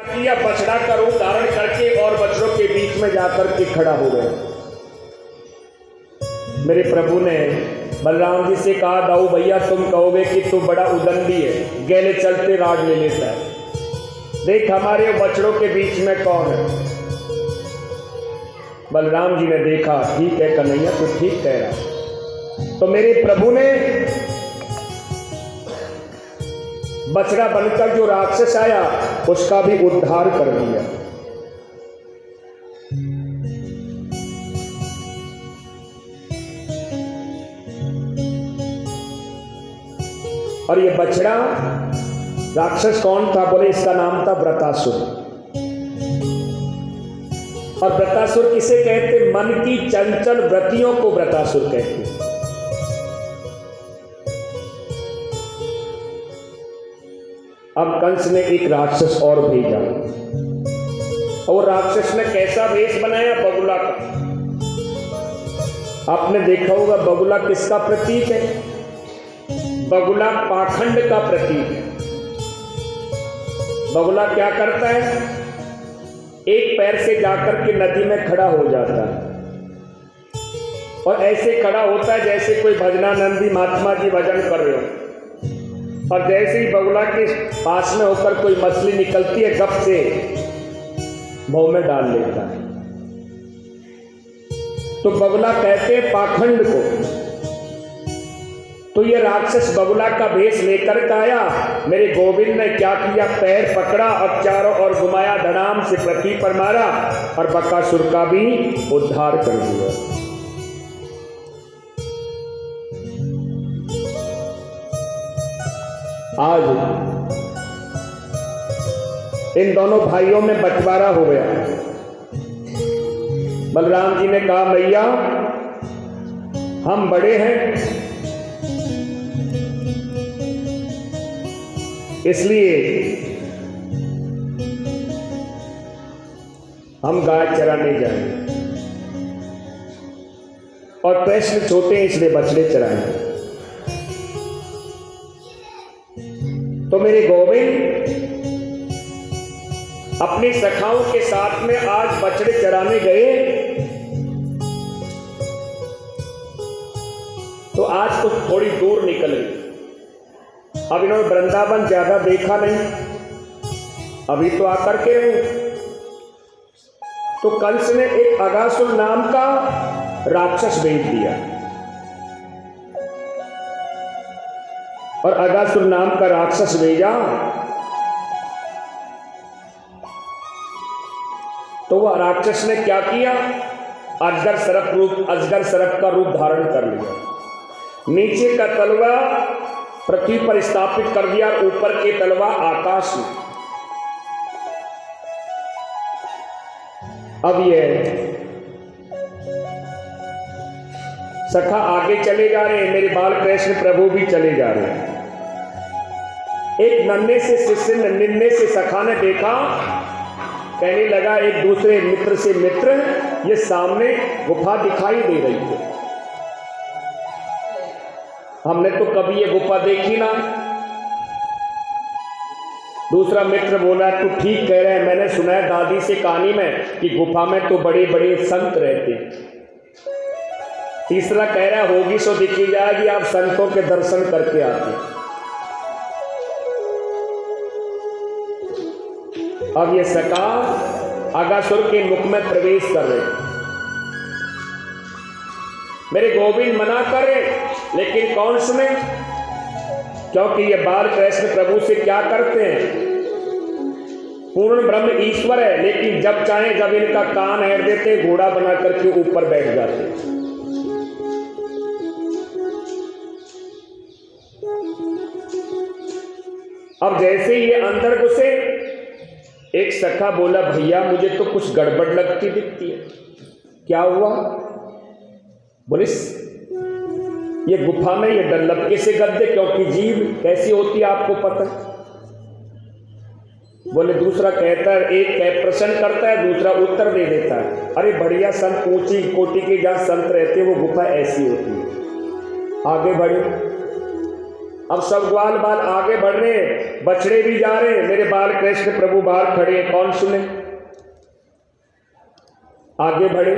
किया, बछड़ा का रूप धारण करके और बछड़ों के बीच में जाकर के खड़ा हो गया। मेरे प्रभु ने बलराम जी से कहा, दाऊ भैया तुम कहोगे कि तू बड़ा उदंडी है, गैले चलते राज ले लेता है, देख हमारे बछड़ों के बीच में कौन है। बलराम जी ने देखा, ठीक है कन्हैया तू ठीक कह रहा है। तो मेरे प्रभु ने बछड़ा बनकर जो राक्षस आया उसका भी उद्धार कर दिया। और ये बछड़ा राक्षस कौन था? बोले इसका नाम था व्रतासुर। और व्रतासुर किसे कहते? मन की चंचल व्रतियों को व्रतासुर कहते। अब कंस ने एक राक्षस और भेजा, और राक्षस ने कैसा वेश बनाया? बगुला का। आपने देखा होगा बगुला किसका प्रतीक है? बगुला पाखंड का प्रतीक है। बगुला क्या करता है? एक पैर से जाकर के नदी में खड़ा हो जाता है, और ऐसे खड़ा होता है जैसे कोई भजनानंदी महात्मा जी भजन कर रहे हो। और जैसे ही बगुला के पास में होकर कोई मछली निकलती है, गप से मुंह में डाल लेता है। तो बगुला कहते हैं पाखंड को। तो ये राक्षस बगुला का भेष लेकर के आया। मेरे गोविंद ने क्या किया? पैर पकड़ा और चारों ओर घुमाया, धड़ाम से पृथ्वी पर मारा, और बकासुर का भी उद्धार कर दिया। आज इन दोनों भाइयों में बंटवारा हो गया। बलराम जी ने कहा, भैया हम बड़े हैं, इसलिए हम गाय चराने जाएंगे, और कृष्ण छोटे इसलिए बछड़े चराएंगे। तो मेरे गोविंद अपनी सखाओं के साथ में आज बछड़े चराने गए। तो आज तो थोड़ी दूर निकल गई। अब इन्होंने वृंदावन ज्यादा देखा नहीं, अभी तो आकर के रहे। तो कंस ने एक अगासुर नाम का राक्षस भेज दिया, और अगासुर नाम का राक्षस भेजा। तो वह राक्षस ने क्या किया? अजगर सर्प का रूप धारण कर लिया। नीचे का तलवा पृथ्वी पर स्थापित कर दिया, ऊपर के तलवा आकाश में। अब ये सखा आगे चले जा रहे हैं, मेरे बाल कृष्ण प्रभु भी चले जा रहे हैं। एक नन्हे से शिष्य निन्ने से सखा ने देखा, कहने लगा एक दूसरे मित्र से मित्र, ये सामने गुफा दिखाई दे रही है, हमने तो कभी ये गुफा देखी ना। दूसरा मित्र बोला, तू ठीक कह रहा है, मैंने सुना है दादी से कहानी में कि गुफा में तो बड़े बड़े संत रहते। तीसरा कह रहा है, होगी सो दिखी जाएगी, आप संतों के दर्शन करके आते। अब ये सखा अगासुर के मुख में प्रवेश कर रहे। मेरे गोविंद मना करे, लेकिन कौन सुने? क्योंकि ये बाल कृष्ण प्रभु से क्या करते हैं? पूर्ण ब्रह्म ईश्वर है, लेकिन जब चाहे जब इनका कान हेर देते, घोड़ा बना करके ऊपर बैठ जाते। अब जैसे ही ये अंदर घुसे, एक सखा बोला, भैया मुझे तो कुछ गड़बड़ लगती दिखती है, क्या हुआ? बोले ये गुफा में ये डल्लपके से गद्दे, क्योंकि जीव कैसी होती है आपको पता है। बोले दूसरा कहता है, एक प्रश्न करता है, दूसरा उत्तर दे देता है। अरे बढ़िया संत, ऊंची कोटि के जहां संत रहते वो गुफा ऐसी होती है। आगे बढ़े, अब सब ग्वाल बाल आगे बढ़ रहे हैं, बछड़े भी जा रहे हैं, मेरे बाल कृष्ण प्रभु बाहर खड़े हैं, कौन सुने? आगे बढ़े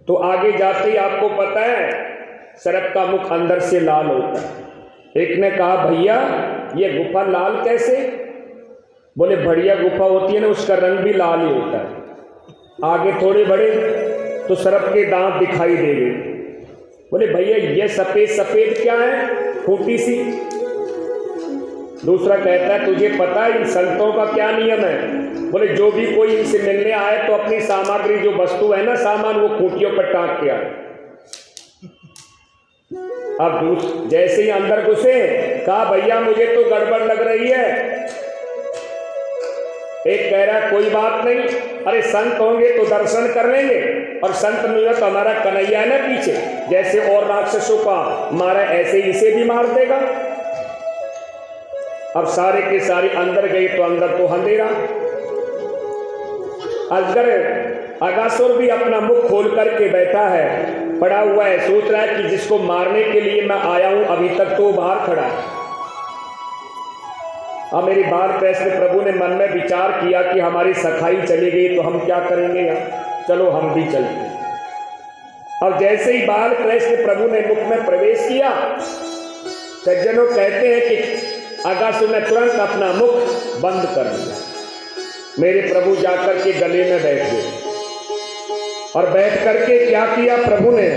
तो आगे जाते ही आपको पता है सर्प का मुख अंदर से लाल होता है। एक ने कहा भैया ये गुफा लाल कैसे? बोले बढ़िया गुफा होती है ना, उसका रंग भी लाल ही होता है। आगे थोड़े बढ़े तो सर्प के दांत दिखाई दे गए। बोले भैया ये सफेद सफेद क्या है, खूंटी सी? दूसरा कहता है तुझे पता है इन संतों का क्या नियम है? बोले जो भी कोई इनसे मिलने आए तो अपनी सामग्री जो वस्तु है ना सामान वो खूंटियों पर टांग के आए। अब जैसे ही अंदर घुसे कहा भैया मुझे तो गड़बड़ लग रही है। एक कह रहा कोई बात नहीं, अरे संत होंगे तो दर्शन कर लेंगे, और संत नहीं हो तो हमारा कन्हैया है ना पीछे, जैसे और राक्षसों का मारा ऐसे इसे भी मार देगा। अब सारे के सारे अंदर गए तो अंदर तो अंधेरा। अजगर अगासुर भी अपना मुख खोल करके बैठा है, पड़ा हुआ है, सोच रहा है कि जिसको मारने के लिए मैं आया हूं अभी तक तो बाहर खड़ा है। अब मेरी बात कृष्ण प्रभु ने मन में विचार किया कि हमारी सखाई चली गई तो हम क्या करेंगे यार, चलो हम भी चलते हैं। अब जैसे ही बाल कृष्ण प्रभु ने मुख में प्रवेश किया, सज्जनों कहते हैं कि अगासुर ने तुरंत अपना मुख बंद कर दिया। मेरे प्रभु जाकर के गले में बैठ गए और बैठ करके क्या किया प्रभु ने,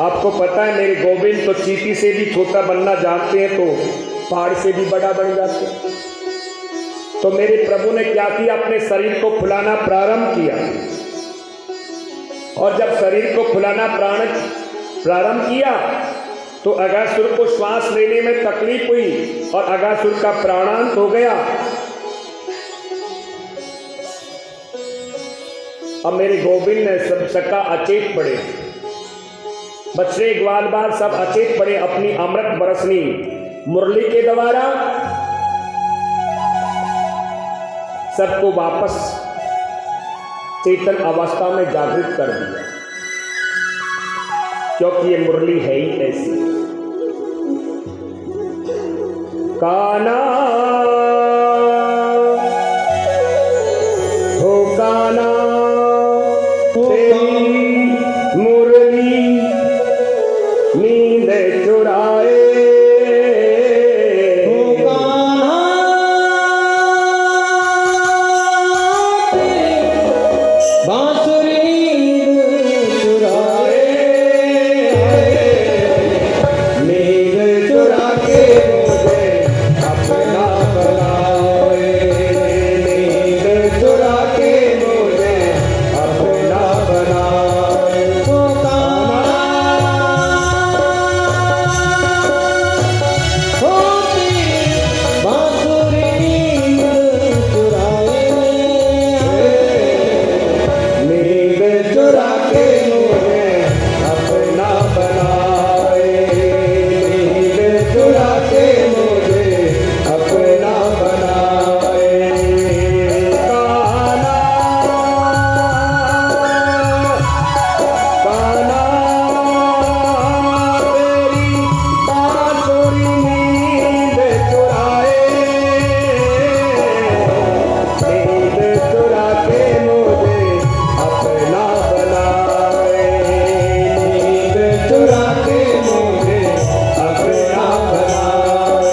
आपको पता है मेरे गोविंद तो चींटी से भी छोटा बनना जानते हैं तो पहाड़ से भी बड़ा बन जाते हैं। तो मेरे प्रभु ने क्या किया, अपने शरीर को फुलाना प्रारंभ किया, और जब शरीर को फुलाना प्रारंभ किया तो अगासुर को श्वास लेने में तकलीफ हुई और अगासुर का प्राणांत हो गया। अब मेरे गोविंद ने सब सका अचेत पड़े, बच्चे ग्वाल बाल सब अचेत पड़े, अपनी अमृत बरसनी मुरली के द्वारा सबको वापस चेतन अवस्था में जागृत कर दिया, क्योंकि ये मुरली है ही ऐसी। काना हो काना तेरी मुरली नींद चुराए, हो कान्हा बांसुरी नींद चुराए, नींद चुरा के मुझे अपना बनाए, नींद चुरा के मुझे अपना बनाए। हो कान्हा होती बांसुरी नींद चुराए, नींद चुरा के मुझे अपना बनाए, नींद चुरा के मुझे अपना बनाए। काना काना तेरी बांसुरी नींद चुराए, नींद चुरा के मुझे अपना बनाए, नींद चुरा के मुझे अपना बनाए।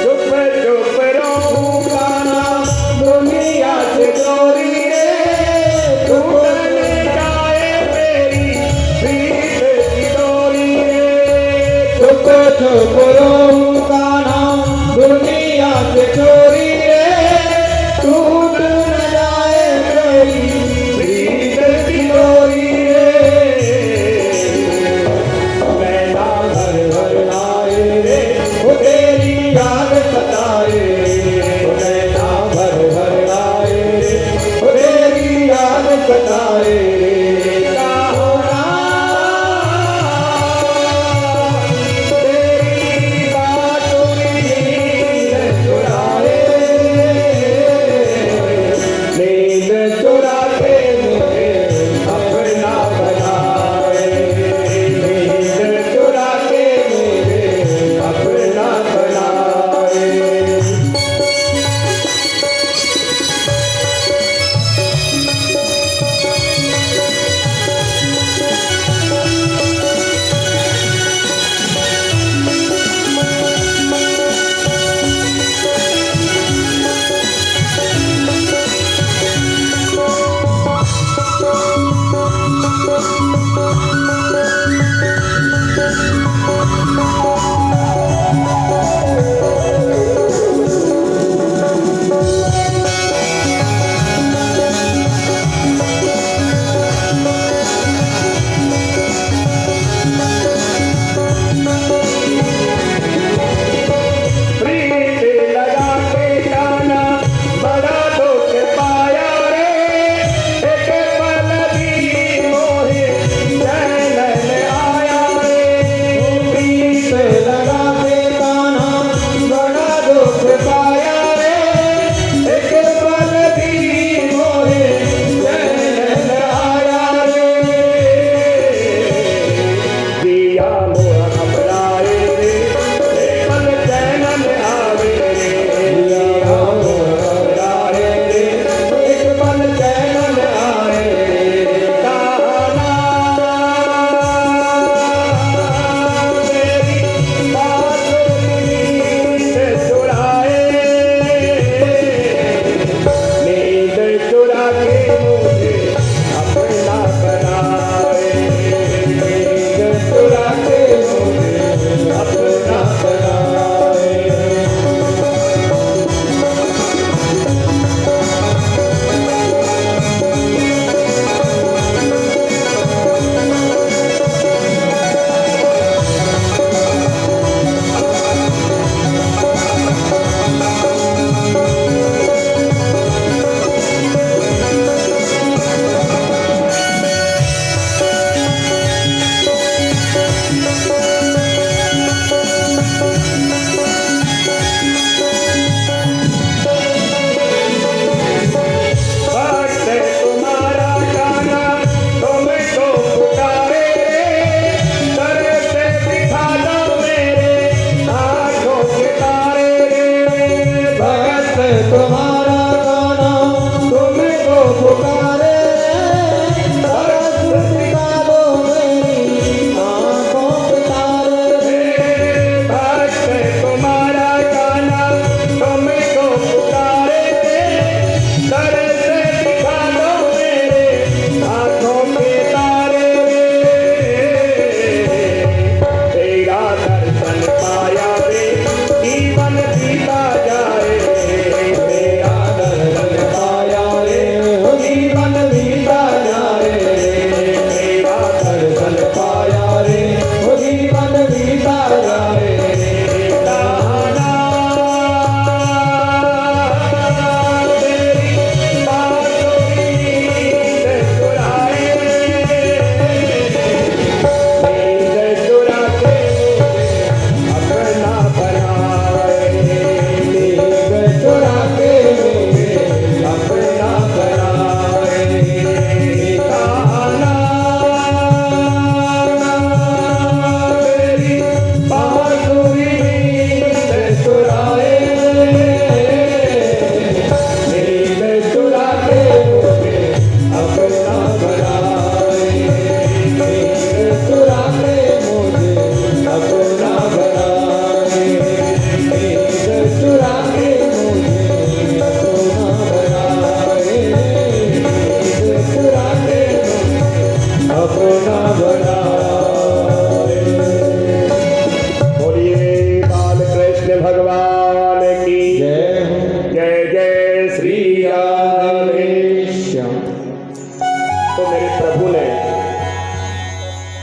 चुप चुप रहूं काना दुनिया से दूरी रे, टूट जाए मेरी प्रीत की डोरी रे। चुप चुप रहूं कान्हा दुनिया से चोरी रे, टूट न जाए मेरी प्रीत की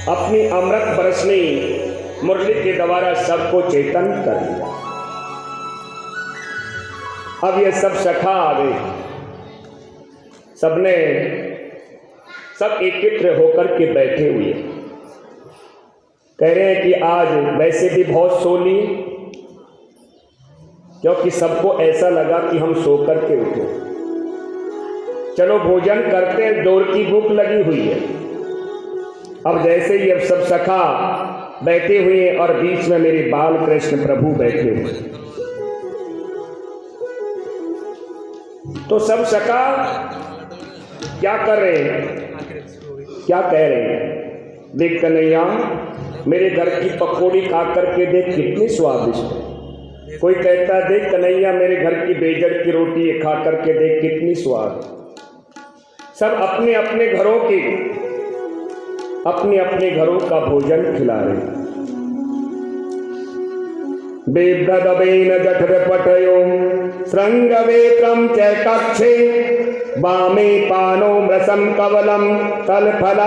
अपनी अमृत बरसनी मुरली के द्वारा सबको चेतन कर दिया। अब ये सब सखा आ गए, सबने सब एकत्र होकर के बैठे हुए कह रहे हैं कि आज वैसे भी बहुत सो लिए, क्योंकि सबको ऐसा लगा कि हम सो कर के उठे, चलो भोजन करते हैं, जोर की भूख लगी हुई है। अब जैसे ही अब सब सखा बैठे हुए और बीच में मेरे बाल कृष्ण प्रभु बैठे हुए, तो सब सखा क्या कर रहे हैं, क्या कह रहे हैं, देख कन्हैया मेरे घर की पकौड़ी खा करके देख कितनी स्वादिष्ट है। कोई कहता है देख कन्हैया मेरे घर की बेजड़ की रोटी खा करके देख कितनी स्वाद। सब अपने अपने घरों की अपने घरों का भोजन खिला रहे। बिभ्रदवेन जठरपटयो श्रृंगवेत्रं च कक्षे वामे पानो मृसं कवलं तलफलांगलेषु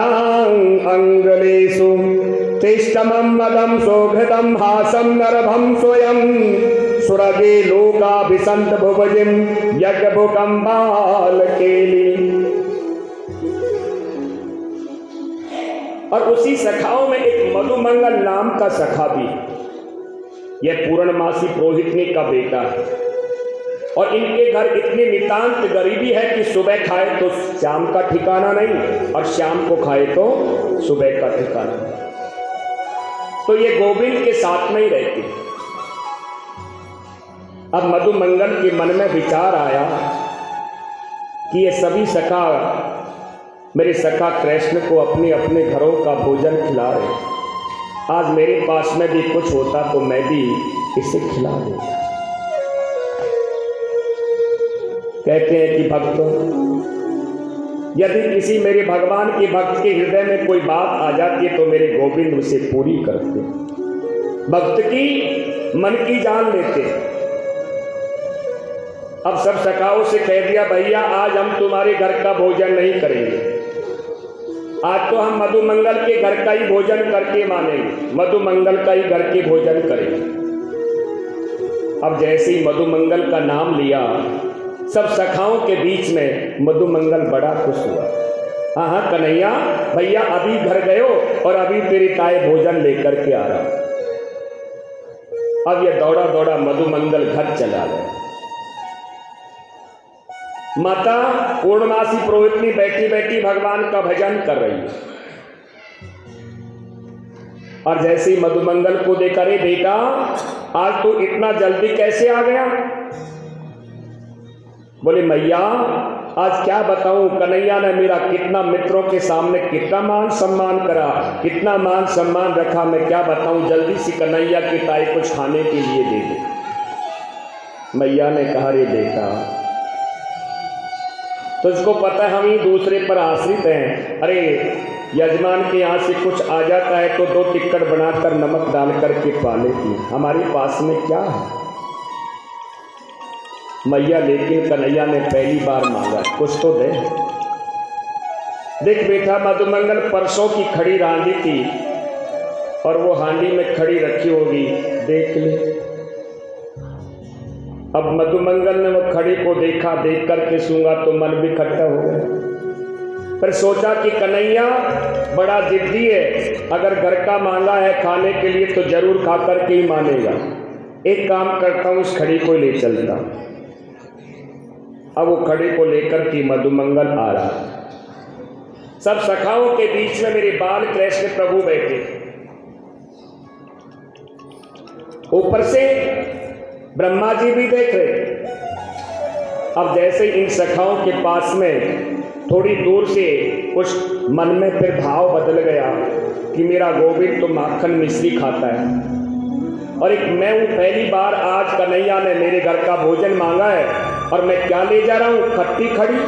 तिष्ठमं मदं सौघृतं हासं नरभं स्वयं सुरगे लोकाभिसंत भुवजिं यज्ञभुकं बालकेली। और उसी सखाओं में एक मधुमंगल नाम का सखा भी, यह पूर्णमासी पुरोहितनी का बेटा है, और इनके घर इतनी नितांत गरीबी है कि सुबह खाए तो शाम का ठिकाना नहीं और शाम को खाए तो सुबह का ठिकाना नहीं। तो ये गोविंद के साथ में ही रहते। अब मधुमंगल के मन में विचार आया कि ये सभी सखा मेरे सखा कृष्ण को अपने अपने घरों का भोजन खिला रहे, आज मेरे पास में भी कुछ होता तो मैं भी इसे खिला देता। कहते हैं कि भक्तों, यदि किसी मेरे भगवान के भक्त के हृदय में कोई बात आ जाती है तो मेरे गोविंद उसे पूरी करते, भक्त की मन की जान लेते। अब सब सखाओं से कह दिया भैया आज हम तुम्हारे घर का भोजन नहीं करेंगे, आज तो हम मधुमंगल के घर का ही भोजन करके मानेंगे, मधुमंगल का ही घर के भोजन करेंगे। अब जैसे ही मधुमंगल का नाम लिया सब सखाओं के बीच में मधुमंगल बड़ा खुश हुआ। हाँ हाँ कन्हैया भैया अभी घर गयो और अभी तेरी ताई भोजन लेकर के आ रहा। अब ये दौड़ा दौड़ा मधुमंगल घर चला गया। माता पूर्णमासी पुरोहितनी बैठी बैठी भगवान का भजन कर रही है, और जैसे ही मधुमंगल को देखा, रे बेटा आज तू इतना जल्दी कैसे आ गया? बोले मैया आज क्या बताऊं, कन्हैया ने मेरा कितना मित्रों के सामने कितना मान सम्मान करा, कितना मान सम्मान रखा, मैं क्या बताऊं, जल्दी से कन्हैया की ताई कुछ खाने के लिए दे दे। मैया ने कहा रे बेटा तुझको पता है हम ही दूसरे पर आश्रित हैं, अरे यजमान के यहाँ से कुछ आ जाता है तो 2 टिक्कट बनाकर नमक डाल करके पा लेती, हमारे पास में क्या है मैया। लेकिन कन्हैया ने पहली बार मांगा कुछ तो दे। देख बेटा मधुमंगल परसों की खड़ी रांधी थी और वो हांडी में खड़ी रखी होगी, देख ले। अब मधुमंगल ने वो खड़ी को देखा, देख करके सूंघा तो मन भी खट्टा हो गया। पर सोचा कि कन्हैया बड़ा जिद्दी है, अगर घर का मांगा है खाने के लिए तो जरूर खा करके ही मानेगा। एक काम करता हूँ उस खड़ी को ले चलता। अब वो खड़ी को लेकर के मधुमंगल आ रहा। सब सखाओं के बीच में मेरे बाल कृष्ण प्रभु बैठे, ऊपर से ब्रह्मा जी भी देख रहे। अब जैसे इन सखाओं के पास में थोड़ी दूर से कुछ मन में फिर भाव बदल गया कि मेरा गोविंद तो माखन मिश्री खाता है, और एक मैं हूँ पहली बार आज कन्हैया ने मेरे घर का भोजन मांगा है और मैं क्या ले जा रहा हूँ, खट्टी खड़ी।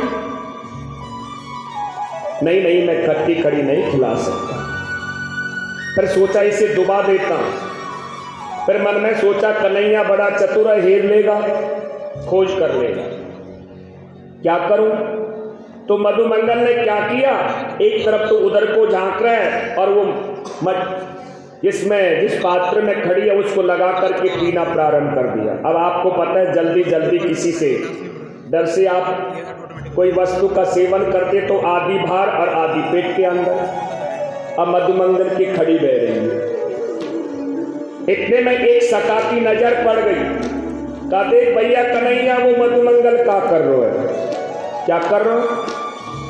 नहीं मैं खट्टी खड़ी नहीं खिला सकता। फिर सोचा इसे डुबा देता हूँ। फिर मन में सोचा कन्हैया बड़ा चतुर है, हेर लेगा, खोज कर लेगा, क्या करूं। तो मधुमंगल ने क्या किया, एक तरफ तो उधर को झांक रहा है और वो इसमें जिस पात्र में खड़ी है उसको लगा करके पीना प्रारंभ कर दिया। अब आपको पता है जल्दी जल्दी किसी से डर से आप कोई वस्तु का सेवन करते तो आधी बाहर और आधी पेट के अंदर। अब मधुमंगल की खड़ी बह रही है। इतने में एक सखा की नजर पड़ गई। कहा देख भैया कन्हैया वो मधुमंगल का कर रहे है, क्या कर रहे हो?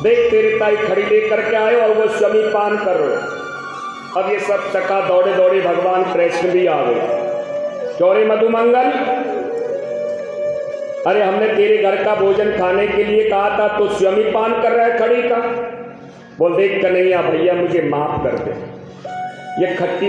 देख तेरे ताई खड़ी लेकर के आए और वो शमी पान कर रहे हो। अब ये सब सखा दौड़े दौड़े भगवान कृष्ण भी आ गए। चौरे मधुमंगल, अरे हमने तेरे घर का भोजन खाने के लिए कहा था तो शमी पान कर रहा है खड़ी का। बोल देख कन्हैया भैया मुझे माफ कर दे, ये खड़ी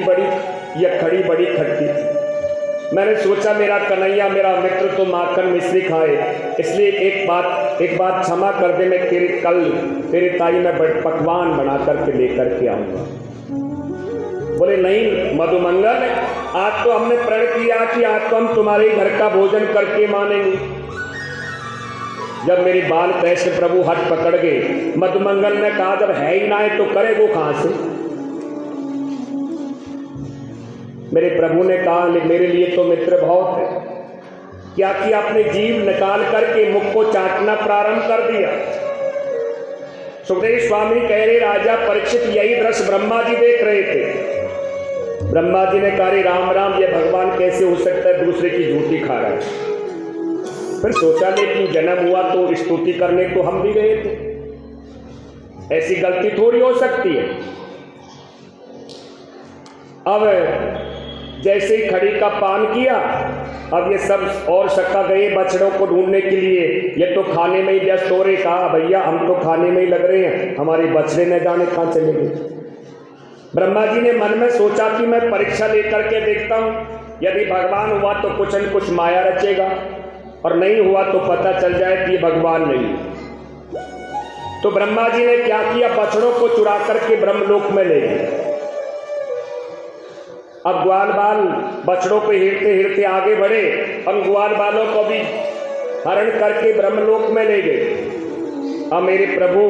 बड़ी खट्टी थी। मैंने सोचा मेरा कन्हैया मेरा मित्र तो माखन मिश्री खाए, इसलिए एक बात क्षमा कर दे, मैं कल तेरे ताई में पकवान बना करके लेकर के आऊंगा। बोले नहीं मधुमंगल, आज तो हमने प्रण किया कि आज तो हम तुम्हारे घर का भोजन करके मानेंगे। जब मेरी बाल कृष्ण प्रभु हट पकड़ गए, मधुमंगल ने कहा जब है ही ना है तो करे वो कहां से? मेरे प्रभु ने कहा मेरे लिए तो मित्र बहुत है। क्या किया? अपने जीभ निकाल करके मुख को चाटना प्रारंभ कर दिया। सुखदेव स्वामी कह रहे राजा परीक्षित यही दृश्य ब्रह्मा जी देख रहे थे। ब्रह्मा जी ने कहा राम राम, ये भगवान कैसे हो सकता है दूसरे की झूठी खा रहा है। फिर सोचा लेकिन जन्म हुआ तो स्तुति करने तो हम भी गए थे, ऐसी गलती थोड़ी हो सकती है। अब जैसे ही खड़ी का पान किया, अब ये सब और सखा गए बछड़ों को ढूंढने के लिए। ये तो खाने में ही व्यस्त हो रहे। कहा भैया हम तो खाने में ही लग रहे हैं, हमारे बछड़े न जाने कहाँ चले गए। ब्रह्मा जी ने मन में सोचा कि मैं परीक्षा लेकर के देखता हूं, यदि भगवान हुआ तो कुछ न कुछ माया रचेगा, और नहीं हुआ तो पता चल जाए कि ये भगवान नहीं। तो ब्रह्मा जी ने क्या किया, बछड़ों को चुरा करके ब्रह्मलोक में ले गए। अब ग्वाल बाल बछड़ों पे हिरते हिरते आगे बढ़े और ग्वाल बालों को भी हरण करके ब्रह्मलोक में ले गए। अब मेरे प्रभु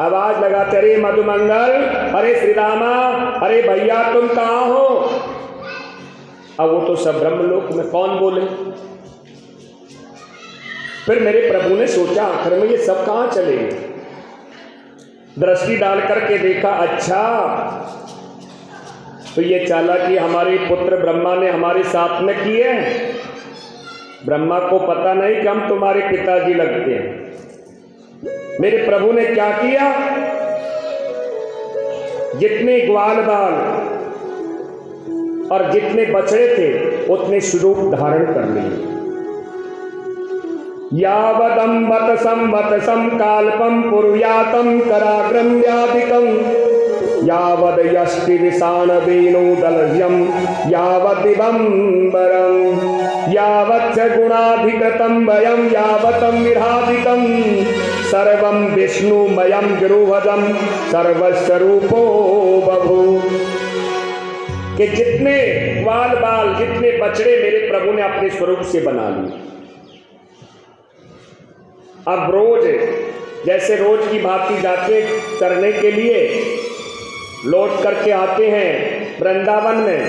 आवाज लगाते अरे मधुमंगल, अरे श्री रामा, अरे भैया तुम कहाँ हो? अब वो तो सब ब्रह्मलोक में, कौन बोले? फिर मेरे प्रभु ने सोचा आखिर में ये सब कहाँ चले गए। दृष्टि डाल करके देखा, अच्छा तो ये चालाकी हमारे पुत्र ब्रह्मा ने हमारे साथ में की है। ब्रह्मा को पता नहीं कि हम तुम्हारे पिताजी लगते हैं। मेरे प्रभु ने क्या किया, जितने ग्वाल बाल और जितने बछड़े थे उतने स्वरूप धारण कर लिए। यावदंबत संवत्सं काल्पं पुरुयातं कराग्रं व्याधिकं यावद यष्टि विषाण वेणुदलह्यं यावदिवंबरं यावच्च गुणाधिकृतं वयं यावतं विराधितं सर्वं विष्णुमयं गिरुवदं सर्वस्वरूपो बभूव। कि जितने ग्वाल बाल जितने बछड़े मेरे प्रभु ने अपने स्वरूप से बना लिए। अब रोज जैसे रोज की भांति जाते करने के लिए लौट करके आते हैं वृंदावन में,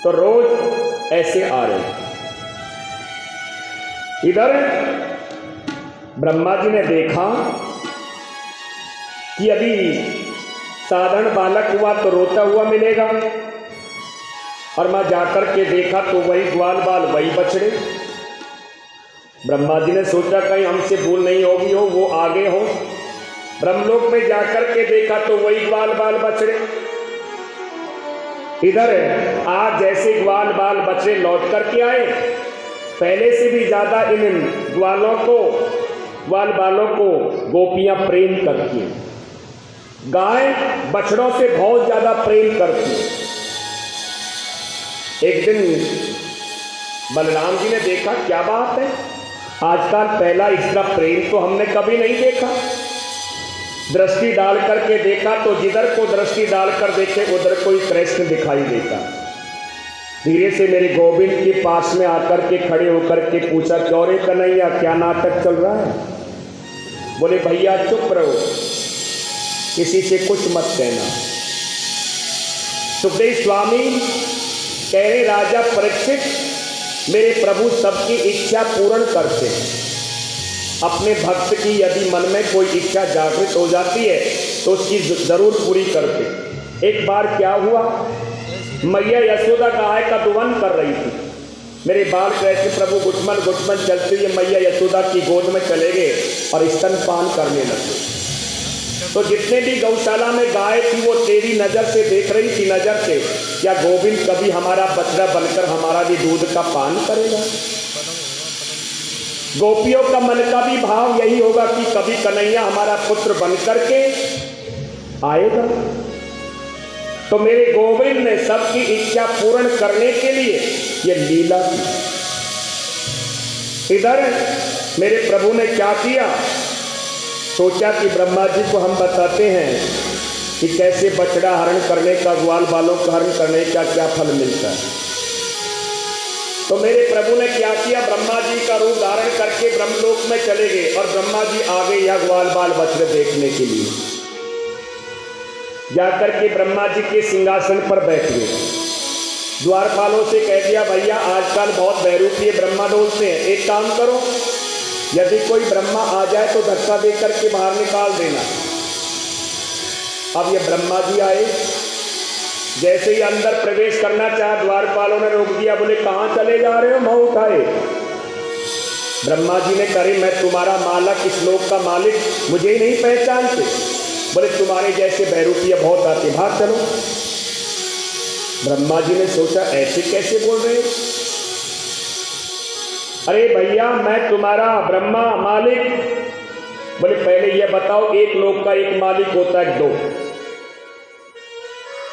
तो रोज ऐसे आ रहे। इधर ब्रह्मा जी ने देखा कि अभी साधारण बालक हुआ तो रोता हुआ मिलेगा, और मैं जाकर के देखा तो वही ग्वाल बाल वही बछड़े। ब्रह्मा जी ने सोचा कहीं हमसे भूल नहीं होगी हो, वो आगे हो। ब्रह्मलोक में जाकर के देखा तो वही ग्वाल बाल बछड़े। इधर आज जैसे ग्वाल बाल बछड़े लौट करके आए, पहले से भी ज्यादा इन ग्वाल बालों को गोपियां प्रेम करती हैं। गाय बछड़ों से बहुत ज्यादा प्रेम करती है। एक दिन बलराम जी ने देखा क्या बात है, आजकल पहला इतना प्रेम तो हमने कभी नहीं देखा। दृष्टि डाल करके देखा तो जिधर को दृष्टि डालकर देखे उधर कोई कृष्ण दिखाई देता। धीरे से मेरे गोविंद के पास में आकर के खड़े होकर के पूछा, क्यों रे कन्हैया क्या नाटक चल रहा है? बोले भैया चुप रहो, किसी से कुछ मत कहना। सुखदेव स्वामी कह रहे राजा परीक्षित, मेरे प्रभु सबकी इच्छा पूर्ण करते हैं। अपने भक्त की यदि मन में कोई इच्छा जागृत हो जाती है तो उसकी जरूर पूरी करते। एक बार क्या हुआ, मैया यशोदा गाय का दुवन कर रही थी। मेरे बाल कृष्ण प्रभु गुटमन गुटमन चलते हुए मैया यशोदा की गोद में चले गए और स्तनपान करने लगे। तो जितने भी गौशाला में गाय थी वो तेरी नजर से देख रही थी, नजर से, क्या गोविंद कभी हमारा बछड़ा बनकर हमारा भी दूध का पान करेगा। गोपियों का मन का भी भाव यही होगा कि कभी कन्हैया हमारा पुत्र बनकर के आएगा। तो मेरे गोविंद ने सबकी इच्छा पूर्ण करने के लिए ये लीला की। इधर मेरे प्रभु ने क्या किया, सोचा कि ब्रह्मा जी को हम बताते हैं कि कैसे बछड़ा हरण करने का, ग्वाल बालों का हरण करने का क्या फल मिलता है। तो मेरे प्रभु ने क्या किया, ब्रह्मा जी का रूप धारण करके ब्रह्मलोक में चले गए और ब्रह्मा जी आ गए यह ग्वाल बाल बछड़े देखने के लिए। जाकर के ब्रह्मा जी के सिंहासन पर बैठ गए। द्वारपालों से कह दिया, भैया आजकल बहुत बहरूपीय ब्रह्मा डोलते हैं, एक काम करो, यदि कोई ब्रह्मा आ जाए तो धक्का दे करके बाहर निकाल देना। अब ये ब्रह्मा जी आए, जैसे ही अंदर प्रवेश करना चाहा द्वारपालों ने रोक दिया, बोले कहाँ चले जा रहे हो, मुंह उठाए। ब्रह्मा जी ने कहा, मैं तुम्हारा मालक, इस लोक का मालिक, मुझे ही नहीं पहचानते। बोले तुम्हारे जैसे बहरूपीय बहुत आते, भाग चलो। ब्रह्मा जी ने सोचा ऐसे कैसे बोल रहे, अरे भैया मैं तुम्हारा ब्रह्मा मालिक। बोले पहले ये बताओ, एक लोक का एक मालिक होता है दो?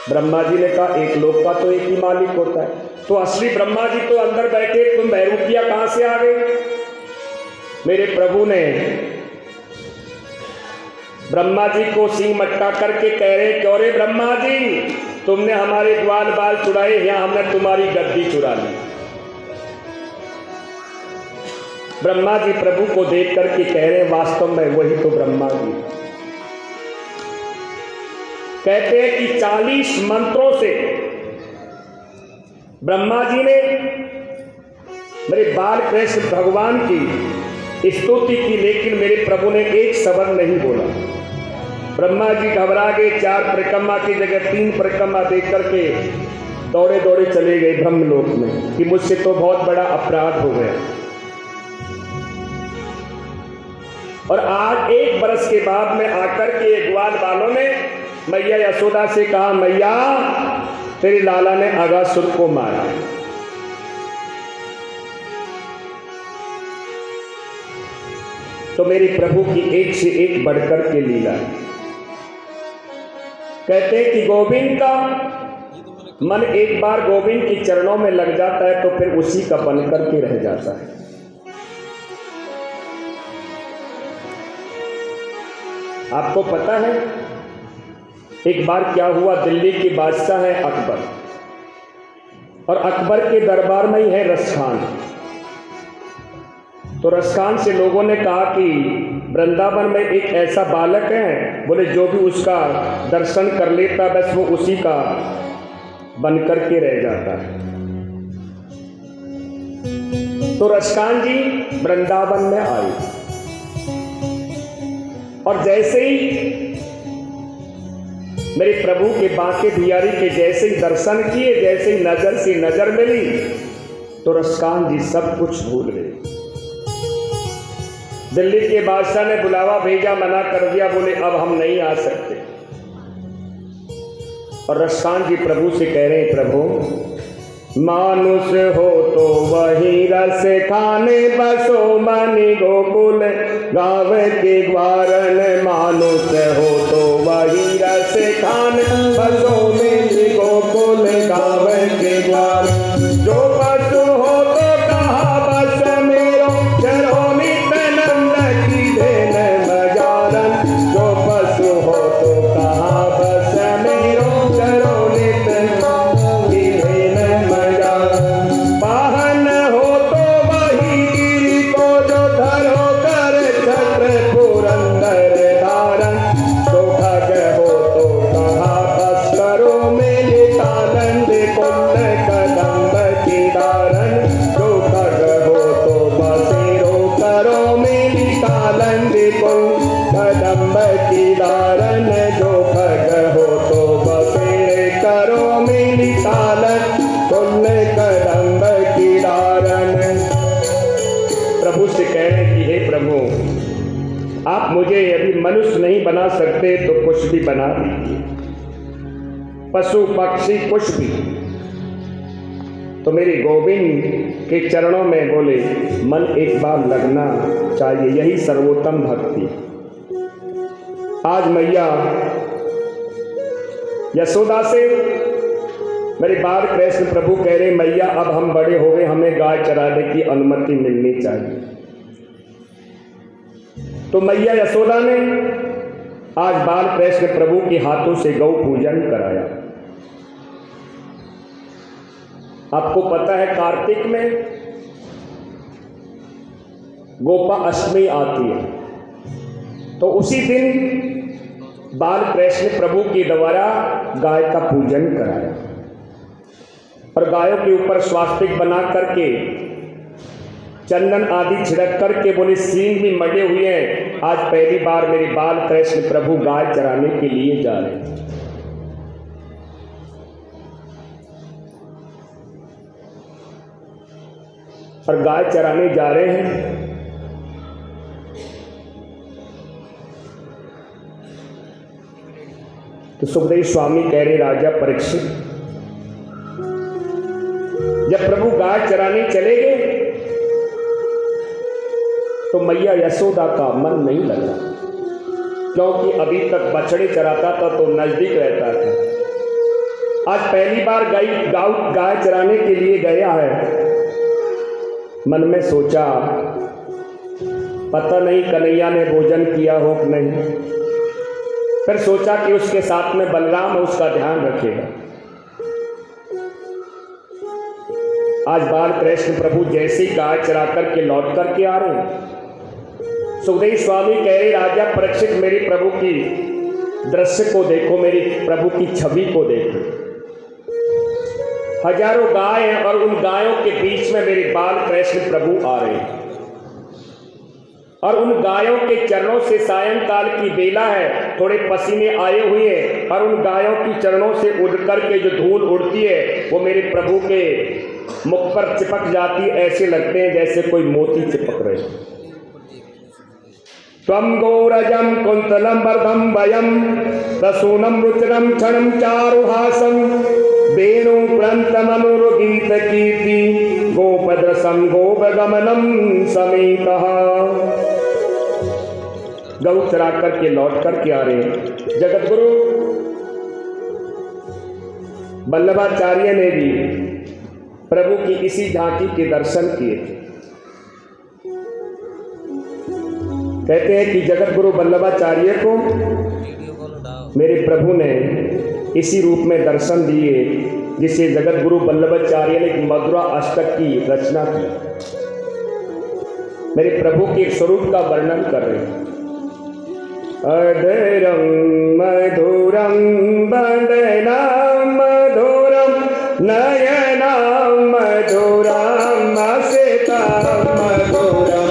ब्रह्मा जी ने कहा एक लोक का तो एक ही मालिक होता है। तो असली ब्रह्मा जी तो अंदर बैठे, तुम बहरूपिया कहां से आ गए? मेरे प्रभु ने ब्रह्मा जी को सिंह मटका करके कह रहे, क्यों रे ब्रह्मा जी, तुमने हमारे ग्वाल बाल चुराए, यहां हमने तुम्हारी गद्दी चुरा ली। ब्रह्मा जी प्रभु को देख करके कह रहे, वास्तव में वही तो ब्रह्मा जी। कहते हैं कि 40 मंत्रों से ब्रह्मा जी ने मेरे बाल कृष्ण भगवान की स्तुति की, लेकिन मेरे प्रभु ने एक शब्द नहीं बोला। ब्रह्मा जी घबरा गए, 4 परिक्रमा की जगह 3 परिक्रमा देख करके दौड़े दौड़े चले गए ब्रह्मलोक में कि मुझसे तो बहुत बड़ा अपराध हो गया। और आज 1 बरस के बाद में आकर के ग्वाल बालों ने मैया यशोदा से कहा, मैया तेरे लाला ने अगासुर को मारा। तो मेरे प्रभु की एक से एक बढ़कर के लीला। कहते हैं कि गोविंद का मन एक बार गोविंद के चरणों में लग जाता है तो फिर उसी का बनकर के रह जाता है। आपको पता है एक बार क्या हुआ, दिल्ली के बादशाह है अकबर, और अकबर के दरबार में ही है रसखान। तो रसखान से लोगों ने कहा कि वृंदावन में एक ऐसा बालक है, बोले जो भी उसका दर्शन कर लेता बस वो उसी का बनकर के रह जाता है। तो रसखान जी वृंदावन में आए और जैसे ही मेरे प्रभु के बांके बिहारी के जैसे ही दर्शन किए, जैसे ही नजर से नजर मिली, तो रसखान जी सब कुछ भूल गए। दिल्ली के बादशाह ने बुलावा भेजा, मना कर दिया, बोले अब हम नहीं आ सकते। और रसखान जी प्रभु से कह रहे हैं, प्रभु मानुष हो तो वही रस खाने, बसो मणि गोकुल गाँव के ग्वारन। मानुष हो तो वही रस खाने, बसो मणि गोकुल गाँव के ग्वारन। जो पशु हो तो कहा बस मेरो, चरो नित्यानंद की देन मजारन। जो पशु हो तो कहा बस मेरो, चरो नित्यानंद की देन मजारन। वाहन हो तो वही गिरी को, जो धरो कर छत्र पुरंदर धारन। जो खग हो तो कहा बस करो मनुष्य नहीं बना सकते तो कुछ भी बना दीजिए, पशु पक्षी कुछ भी। तो मेरे गोविंद के चरणों में बोले मन एक बार लगना चाहिए, यही सर्वोत्तम भक्ति। आज मैया यशोदा से मेरे बाल कृष्ण प्रभु कह रहे मैया अब हम बड़े हो गए, हमें गाय चराने की अनुमति मिलनी चाहिए। तो मैया यशोदा ने आज बाल कृष्ण प्रभु के हाथों से गौ पूजन कराया। आपको पता है कार्तिक में गोपा अष्टमी आती है, तो उसी दिन बाल कृष्ण प्रभु के द्वारा गाय का पूजन कराया और गायों के ऊपर स्वास्तिक बना करके चंदन आदि छिड़क करके बोले सींग भी मटे हुए हैं, आज पहली बार मेरे बाल कृष्ण प्रभु गाय चराने के लिए जा रहे हैं। और गाय चराने जा रहे हैं तो सुखदेव स्वामी कह रहे राजा परीक्षित, जब प्रभु गाय चराने चले गए तो मैया यशोदा का मन नहीं लगा, क्योंकि अभी तक बछड़े चराता था तो नजदीक रहता था। आज पहली बार गाय चराने के लिए गया है। मन में सोचा पता नहीं कन्हैया ने भोजन किया हो कि नहीं। फिर सोचा कि उसके साथ में बलराम उसका ध्यान रखेगा। आज बाल कृष्ण प्रभु जैसे गाय चरा करके लौट करके आ रहे हैं, सुखदेव स्वामी कह रहे राजा परीक्षित मेरे प्रभु की दृश्य को देखो, मेरी प्रभु की छवि को देखो। हजारों गाय हैं और उन गायों के बीच में मेरे बाल कृष्ण प्रभु आ रहे हैं और उन गायों के चरणों से सायंकाल की बेला है, थोड़े पसीने आए हुए हैं और उन गायों की चरणों से उड़ करके जो धूल उड़ती है वो मेरे प्रभु के मुख पर चिपक जाती, ऐसे लगते हैं जैसे कोई मोती चिपक रहे। त्वं गौरजं कुंतलं वर्धं वयं प्रसूनं रुचिरं क्षणं चारुहासं वेणु प्रणतमनुरुगीत कीर्ति गोपदृशं गोपगमनं समेतः। गौ चरा करके लौट करके आ रहे हैं। जगत गुरु वल्लभाचार्य ने भी प्रभु की इसी झांकी के दर्शन किए थे। कहते हैं कि जगत गुरु वल्लभाचार्य को मेरे प्रभु ने इसी रूप में दर्शन दिए, जिसे जगत गुरु वल्लभाचार्य ने एक मधुरा अष्टक की रचना की। मेरे प्रभु के स्वरूप का वर्णन कर रहे हैं। अधरं मधुरं वदनं मधुरं नयनं मधुरं असितं मधुरं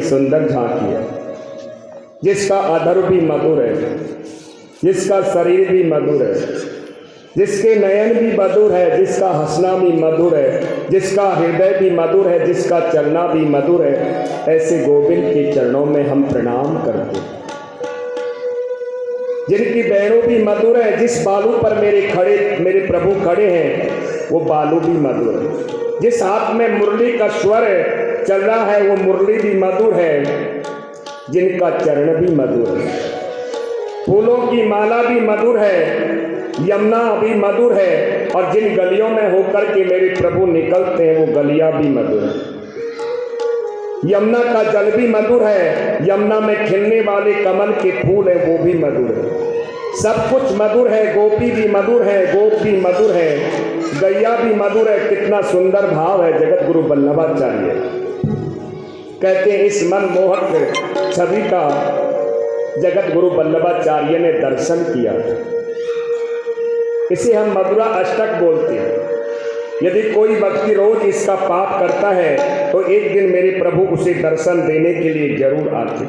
सुंदर झांकी है, जिसका अधर भी मधुर है, जिसका शरीर भी मधुर है, जिसके नयन भी मधुर है, जिसका हंसना भी मधुर है, जिसका हृदय भी मधुर है, जिसका चलना भी मधुर है, ऐसे गोविंद के चरणों में हम प्रणाम करते हैं। जिनकी बैणों भी मधुर है, जिस बालू पर मेरे प्रभु खड़े हैं वो बालू भी मधुर है, जिस हाथ में मुरली का स्वर चल रहा है वो मुरली भी मधुर है, जिनका चरण भी मधुर है, फूलों की माला भी मधुर है, यमुना भी मधुर है, और जिन गलियों में होकर के मेरे प्रभु निकलते हैं वो गलियां भी मधुर है। यमुना का जल भी मधुर है, यमुना में खिलने वाले कमल के फूल है वो भी मधुर है, सब कुछ मधुर है। गोपी भी मधुर है, गोप भी मधुर है, गैया भी मधुर है। कितना सुंदर भाव है। जगत गुरु वल्लभाचार्य कहते हैं इस मनमोहक छवि का जगत गुरु वल्लभाचार्य ने दर्शन किया। इसे हम मधुरा अष्टक बोलते हैं। यदि कोई व्यक्ति रोज इसका पाठ करता है तो एक दिन मेरे प्रभु उसे दर्शन देने के लिए जरूर आते।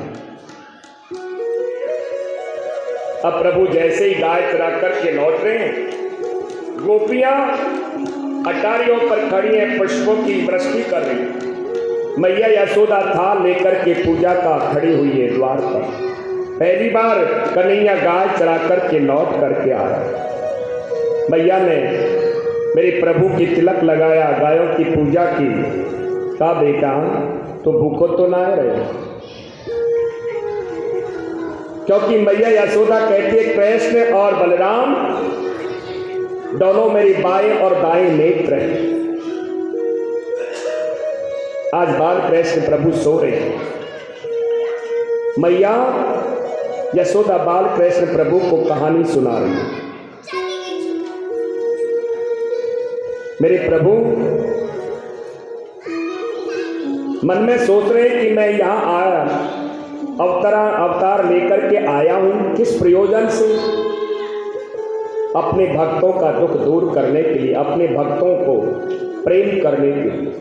अब प्रभु जैसे ही गाय चरा करके लौट रहे हैं, गोपियां अटारियों पर खड़ी हैं, पुष्पों की वृष्टि कर रही हैं। मैया यशोदा थाल लेकर के पूजा का खड़ी हुई है द्वार पर। पहली बार कन्हैया गाय चरा करके लौट करके आ रहा। मैया ने मेरे प्रभु की तिलक लगाया, गायों की पूजा की। कहा बेटा तो भूखो तो ना रहे, क्योंकि मैया यशोदा कहती है कृष्ण और बलराम दोनों मेरी बाएं और दाएं नेत्र हैं। आज बाल कृष्ण प्रभु सो रहे हैं, मैया यशोदा बाल कृष्ण प्रभु को कहानी सुना रही है। मेरे प्रभु मन में सोच रहे कि मैं यहां आया, अवतार लेकर के आया हूं किस प्रयोजन से? अपने भक्तों का दुख दूर करने के लिए, अपने भक्तों को प्रेम करने के लिए।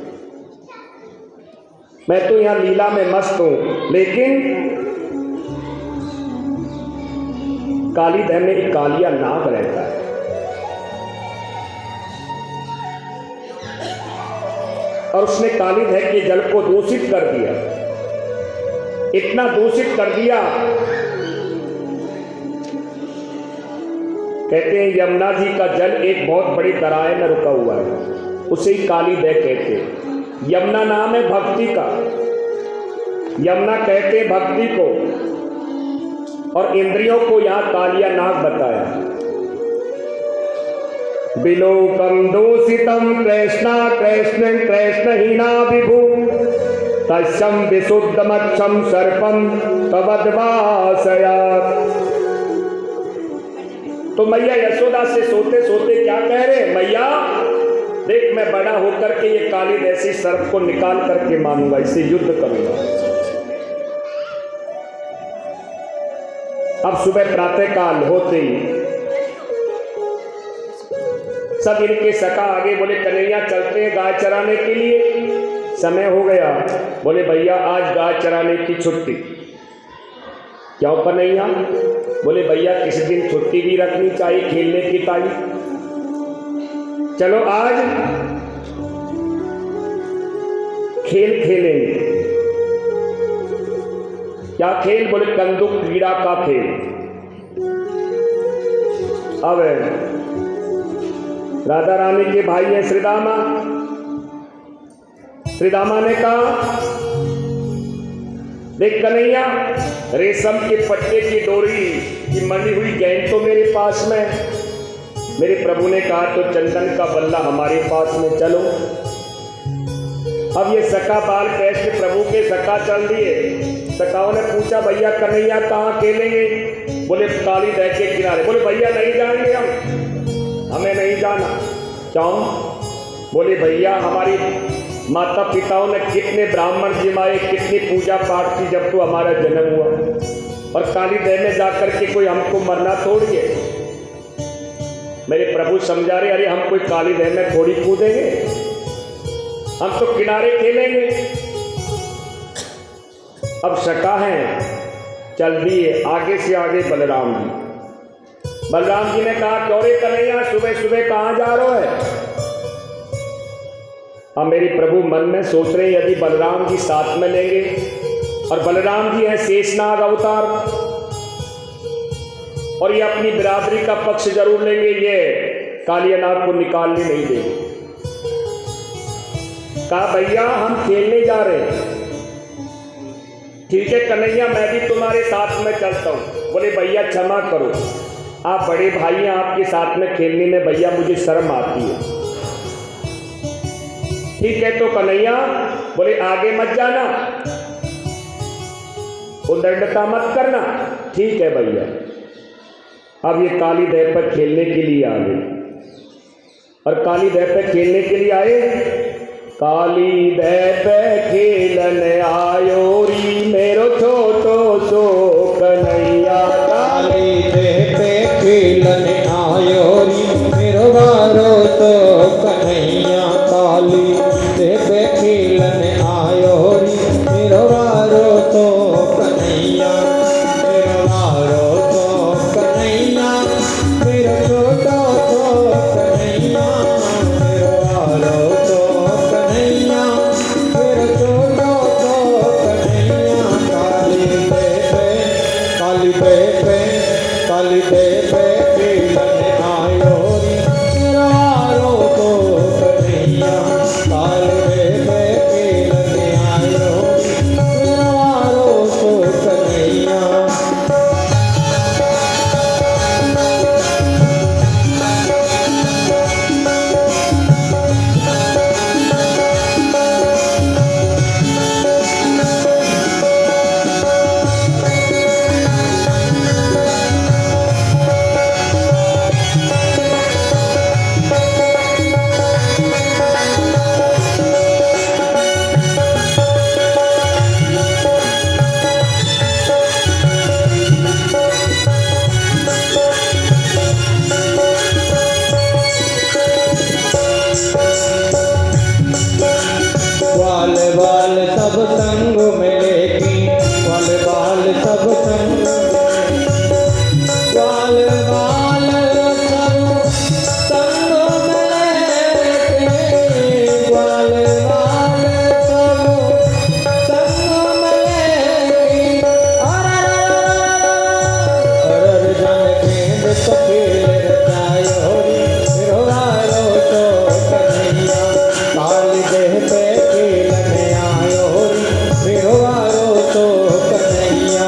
मैं तो यहां लीला में मस्त हूं, लेकिन कालीधर में एक कालिया नाग रहता है। और उसने कालीधर के जल को दूषित कर दिया, इतना दूषित कर दिया। कहते हैं यमुना जी का जल एक बहुत बड़ी दरार में रुका हुआ है, उसे ही कालीधर कहते हैं। यमुना नाम है भक्ति का, यमुना कहते हैं भक्ति को, और इंद्रियों को यहां कालिया नाग बताया। विलोकम दूषितम कृष्णा कृष्ण कृष्णहीना विभु तस्यम विशुद्धमक्षम सर्पम तवद्वासयात्। तो मैया यशोदा से सोते सोते क्या कह रहे? मैया देख, मैं बड़ा होकर के ये कालीधर से सर्प को निकाल करके मारूंगा, इससे युद्ध करूंगा। अब सुबह प्रातः काल होते ही सब इनके सखा आगे बोले कन्हैया चलते हैं गाय चराने के लिए, समय हो गया। बोले भैया आज गाय चराने की छुट्टी। क्यों कन्हैया? बोले भैया किसी दिन छुट्टी भी रखनी चाहिए खेलने की तारीख। चलो आज खेल खेलेंगे। क्या खेल? बोले कंदुक क्रीड़ा का खेल। अब राधा रानी के भाई हैं श्रीदामा। श्रीदामा ने कहा देख कन्हैया, रेशम के पट्टे की डोरी की मनी हुई गेंद तो मेरे पास में। मेरे प्रभु ने कहा तो चंदन का बल्ला हमारे पास में, चलो। अब ये सखा बाल कृष्ण प्रभु के सखा चल दिए। सखाओं ने पूछा भैया कन्हैया कहाँ खेलेंगे? बोले कालीधर के किनारे। बोले भैया नहीं जाएंगे हम, हमें नहीं जाना। क्यों? बोले भैया हमारी माता पिताओं ने कितने ब्राह्मण जिमाए, कितनी पूजा पाठ की जब तो हमारा जन्म हुआ, और कालीधर में जाकर के कोई हमको मरना थोड़ी है। मेरे प्रभु समझा रहे अरे हम कोई कालीधर में थोड़ी कूदेंगे, हम तो किनारे खेलेंगे। अब शका है, चल दिए आगे से आगे बलराम जी। बलराम जी ने कहा, क्यों रे कन्हैया, सुबह सुबह कहाँ जा रहे हो है? अब मेरी प्रभु मन में सोच रहे, यदि बलराम जी साथ में लेंगे, और बलराम जी हैं शेषनाग अवतार, और ये अपनी बिरादरी का पक्ष जरूर लेंगे, ये कालियानाग को निकालने नहीं देंगे। कहा, भैया हम खेलने जा रहे हैं। ठीक है कन्हैया, मैं भी तुम्हारे साथ में चलता हूं। बोले, भैया क्षमा करो, आप बड़े भाई हैं, आपके साथ में खेलने में भैया मुझे शर्म आती है। ठीक है, तो कन्हैया बोले, आगे मत जाना, उद्दंडता मत करना। ठीक है भैया। अब ये काली देव पर खेलने के लिए आ गए, और काली देव पर खेलने के लिए आए। काली देव पे खेलन आयो री मेरो छोटो सो कन्हैया। काली देव पे खेलन आयो री मेरो बारो तो कन्हैया। काली देव पे खेलन आयो री मेरो बारो तो कन्हैया। मेरो बारो तो कन्हैया, मेरो छोटो तो कन्हैया। मेरो बारो तो कन्हैया, मेरो छोटो तो कन्हैया। काली देव पे, काली देव पे, काली देव पे खेलन आयो री मेरो बारो तो कन्हैया। काली देव पे खेलन आयो री मेरो बारो तो कन्हैया। बाल बाल सब संग मिलेगी, बाल बाल सब संग बाल बाल सब संग मिलेगी, बाल बाल सब संग मिलेगी। अरर जन गेंद तो खेल रचायो री मेरो बारो तो कन्हैया। काली देह पे खेलन आयो री मेरो बारो तो कन्हैया।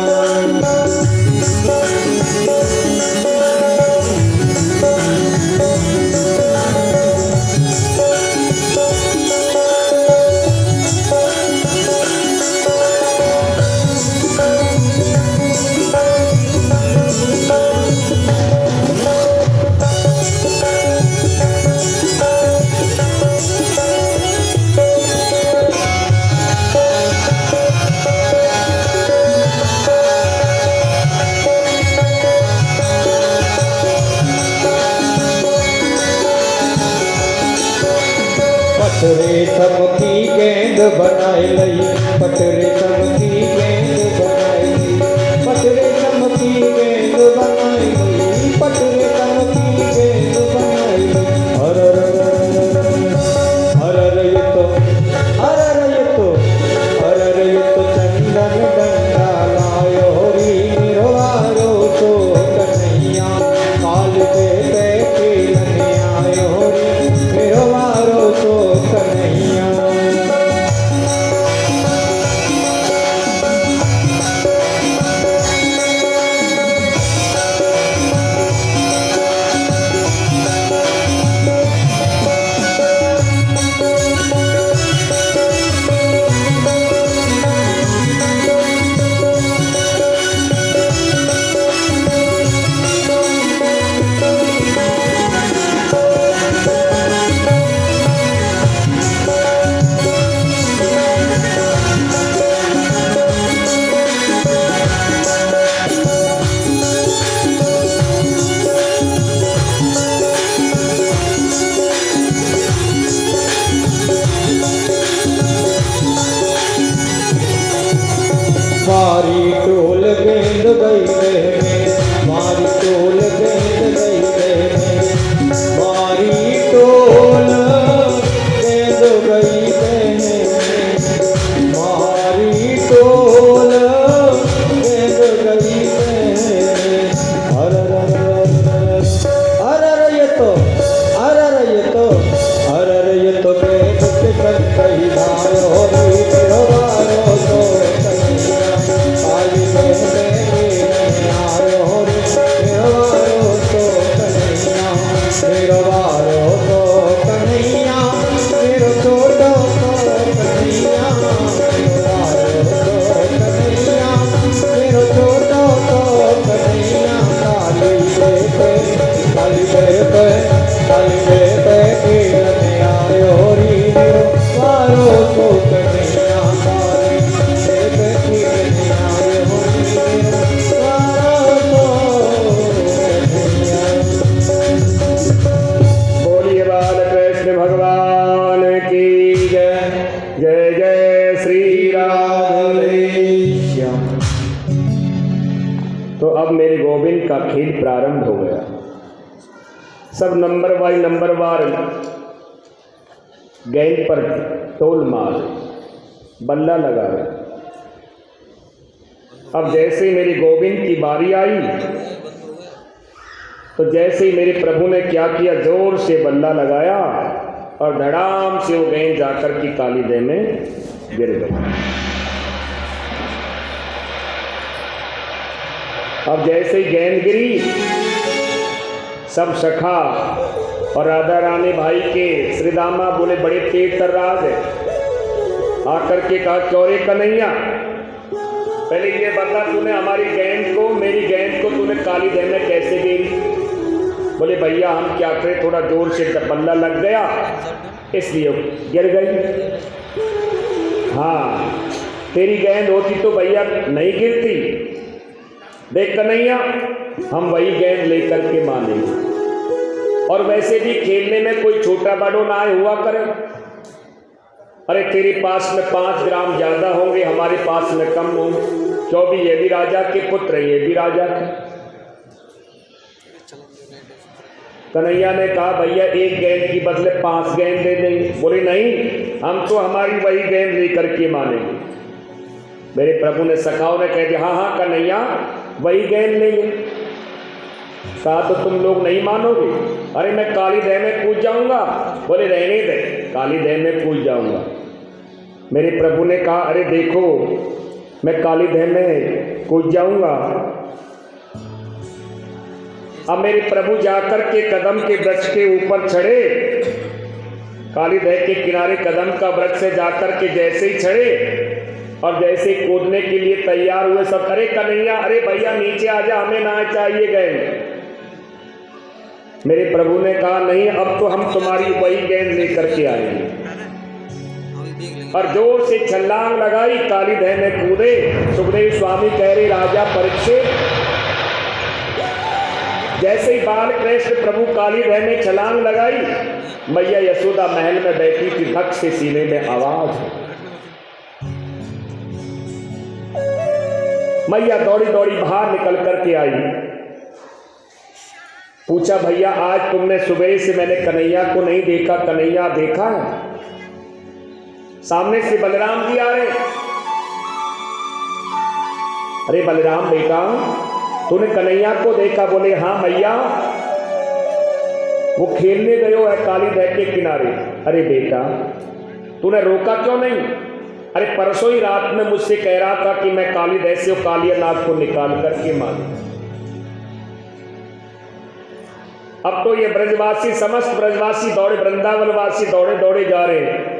पटरे चमकी गेंद बनाई लई, पटरे चमकी गेंद बनाई लई, पटरे चमकी गेंद बनाई लई, पटरे चमकी गेंद बनाई लई। अरर अरर ये तो, अरर ये तो, अरर ये तो चंदन डंडा लायो री मेरो बारो तो कन्हैया। काली देव पे खेलन आयो री मेरो बारो तो कन्हैया। गई बहने, मारी टोल गेंद गई बहने, मारी टोल गेंद गई बहने, मारी टोल गेंद गई बहने। अरर ये तो गेंद के संग कही धारो री मेरो बारो तो कन्हैया, काली बहने नहीं आयो रे मेरो बारो तो कन्हैया, मेरो बारो तो कन्हैया, मेरो छोटो तो कन्हैया, मेरो बारो तो कन्हैया, मेरो छोटो तो कन्हैया। काली बेटे खेलने आयो री मेरो बारो तो कन्हैया, काली बेटे खेलने आयो री मेरो बारो तो कन्हैया। बोलिए बालकृष्ण भगवान की जय। जय जय श्री राम। तो अब मेरे गोविंद का खेल प्रारंभ हो गया। सब नंबर बाई नंबर वार गेंद पर टोल मार, बल्ला लगा रहे। अब जैसे ही मेरी गोविंद की बारी आई तो जैसे ही मेरे प्रभु ने क्या किया, जोर से बल्ला लगाया और धड़ाम से वो गेंद जाकर की काली देह में गिर गई। अब जैसे ही गेंद गिरी, सब सखा और राधा रानी भाई के श्री दामा बोले बड़े तेज तर्राज है, आकर के कहा चौरे कन्हैया पहले ये बता तूने हमारी गेंद को, मेरी गेंद को तूने काली देह में कैसे गिरी? बोले भैया हम क्या करें, थोड़ा जोर से बल्ला लग गया इसलिए गिर गई। हाँ तेरी गेंद होती तो भैया नहीं गिरती। देख कन्हैया हम वही गेंद लेकर के मानेंगे, और वैसे भी खेलने में कोई छोटा बड़ो ना हुआ करे। अरे तेरे पास में 5 ग्राम ज्यादा होंगे, हमारे पास में कम होंगे, 24 ये भी राजा के पुत्र, ये भी राजा के। कन्हैया ने कहा भैया एक गेंद की बदले 5 गेंद दे देंगे। बोले नहीं हम तो हमारी वही गेंद लेकर के मानेंगे। मेरे प्रभु ने सखाओं ने कह दिया हाँ हाँ कन्हैया वही गेंद लेंगे। कहा तो तुम लोग नहीं मानोगे। अरे मैं काली देह में कूद जाऊंगा। बोले रहने दे, काली देह में कूद जाऊंगा। मेरे प्रभु ने कहा अरे देखो मैं काली देह में कूद जाऊंगा। अब मेरे प्रभु जाकर के कदम के वृक्ष के ऊपर चढ़े, काली देह के किनारे कदम का वृक्ष से जाकर के जैसे ही चढ़े और जैसे कूदने के लिए तैयार हुए सब, अरे कन्हैया अरे भैया नीचे आ जा, हमें ना चाहिए गेंद। मेरे प्रभु ने कहा नहीं अब तो हम तुम्हारी वही गेंद लेकर के आएंगे। और जोर से छलांग लगाई, काली देह में कूदे। सुखदेव स्वामी कह रहे राजा परीक्षित जैसे ही बाल कृष्ण प्रभु काली देह में छलांग लगाई, मैया यशोदा महल में बैठी थी, धक से सीने में आवाज। मैया दौड़ी दौड़ी बाहर निकल करके आई। पूछा भैया आज तुमने सुबह से मैंने कन्हैया को नहीं देखा, कन्हैया देखा है? सामने से बलराम जी आ रहे। अरे बलराम बेटा तूने कन्हैया को देखा? बोले हाँ मैया वो खेलने गयो है काली देह के किनारे। अरे बेटा तूने रोका क्यों नहीं? अरे परसों ही रात में मुझसे कह रहा था कि मैं काली देह से कालिया नाग को निकाल करके मारूं। अब तो ये ब्रजवासी समस्त ब्रजवासी दौड़े, वृंदावनवासी दौड़े दौड़े जा रहे हैं।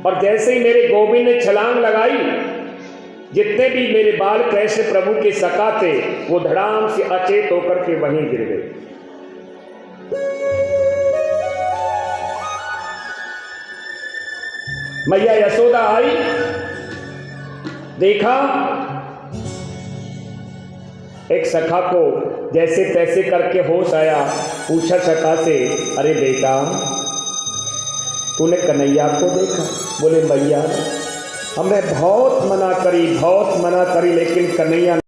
और जैसे ही मेरे गोविंद ने छलांग लगाई, जितने भी मेरे बाल कृष्ण प्रभु के सखा थे वो धड़ाम से अचेत होकर के वहीं गिर गए। मैया यशोदा आई, देखा एक सखा को जैसे तैसे करके होश आया। पूछा सखा से अरे बेटा तूने कन्हैया को देखा? बोले मैया हमने बहुत मना करी लेकिन कन्हैया